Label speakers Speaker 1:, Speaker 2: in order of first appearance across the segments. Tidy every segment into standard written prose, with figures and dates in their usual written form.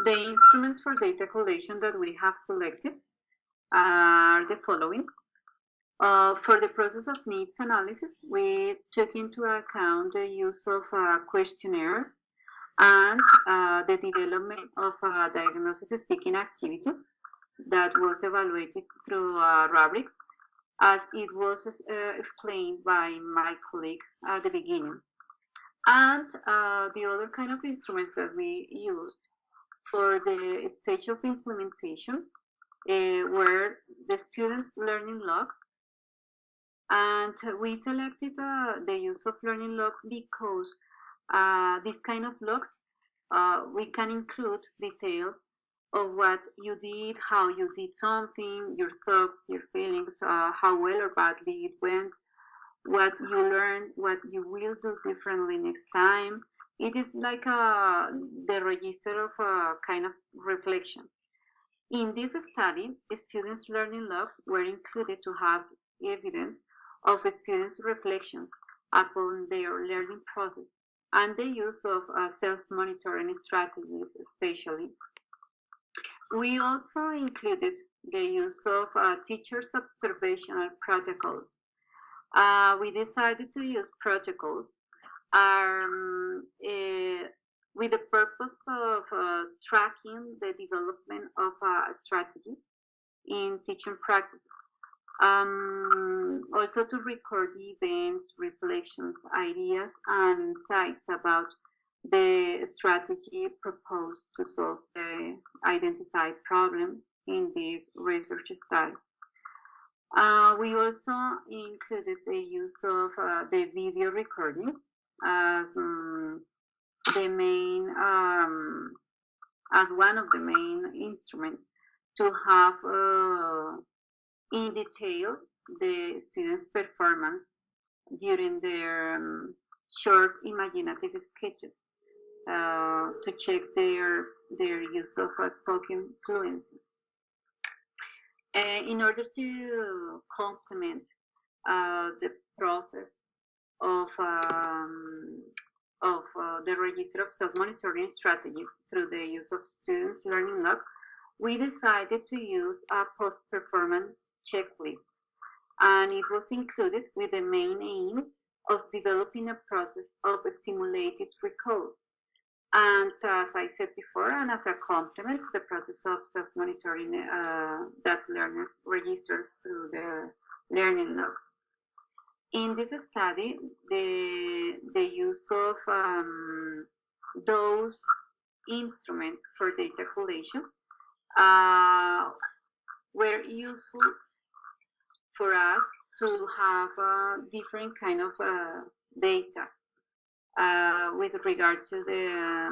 Speaker 1: The instruments for data collection that we have selected are the following. For the process of needs analysis, we took into account the use of a questionnaire and the development of a diagnosis speaking activity that was evaluated through a rubric, as it was explained by my colleague at the beginning. And the other kind of instruments that we used for the stage of implementation were the students' learning log. And we selected the use of learning log because this kind of logs, we can include details of what you did, how you did something, your thoughts, your feelings, how well or badly it went, what you learned, what you will do differently next time. It is like the register of a kind of reflection. In this study, students' learning logs were included to have evidence of students' reflections upon their learning process and the use of self-monitoring strategies especially. We also included the use of teachers' observational protocols. We decided to use protocols with the purpose of tracking the development of a strategy in teaching practices. Also to record events, reflections, ideas, and insights about the strategy proposed to solve the identified problem in this research study. We also included the use of the video recordings as the main, as one of the main instruments to have in detail the students' performance during their short imaginative sketches to check their use of spoken fluency. In order to complement the process of the register of self-monitoring strategies through the use of students' learning log, we decided to use a post-performance checklist, and it was included with the main aim of developing a process of stimulated recall. And as I said before, and as a complement to the process of self-monitoring that learners register through the learning logs. In this study, the use of those instruments for data collation were useful for us to have different kind of data with regard to the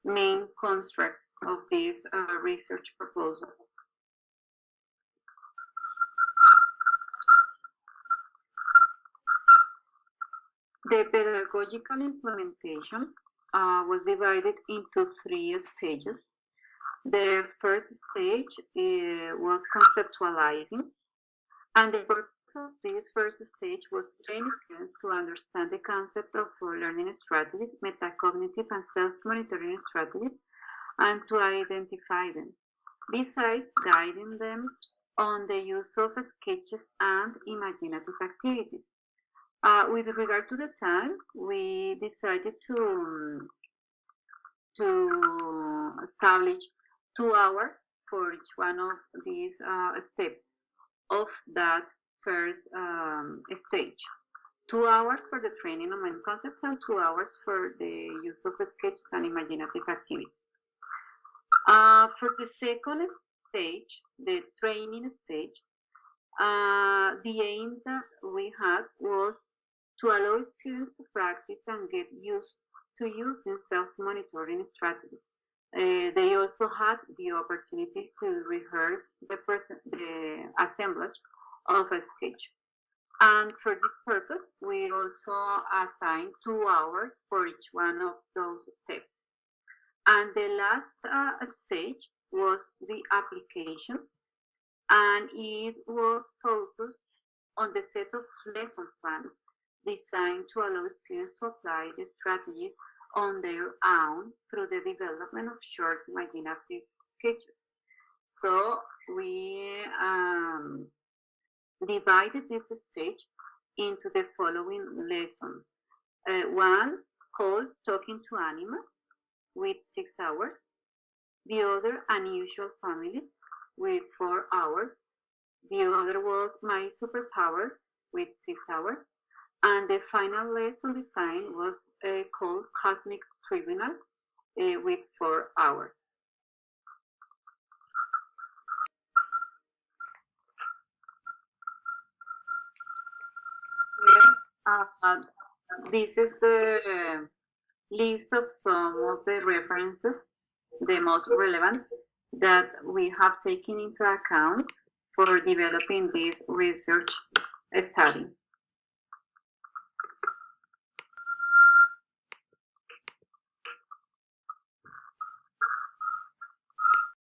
Speaker 1: main constructs of this research proposal. The pedagogical implementation was divided into 3 stages. The first stage was conceptualizing, and the purpose of this first stage was to train students to understand the concept of learning strategies, metacognitive and self-monitoring strategies, and to identify them, besides guiding them on the use of sketches and imaginative activities. With regard to the time, we decided to establish 2 hours for each one of these steps of that first stage. 2 hours for the training on main concepts and 2 hours for the use of sketches and imaginative activities. For the second stage, the training stage, the aim that we had was to allow students to practice and get used to using self-monitoring strategies. They also had the opportunity to rehearse the assemblage of a sketch. And for this purpose, we also assigned 2 hours for each one of those steps. And the last stage was the application, and it was focused on the set of lesson plans designed to allow students to apply the strategies on their own through the development of short imaginative sketches. So we divided this stage into the following lessons. One called Talking to Animals with 6 hours, the other Unusual Families with 4 hours, the other was My Superpowers with 6 hours, and the final lesson design was called Cosmic Tribunal with 4 hours. This is the list of some of the references, the most relevant, that we have taken into account for developing this research study.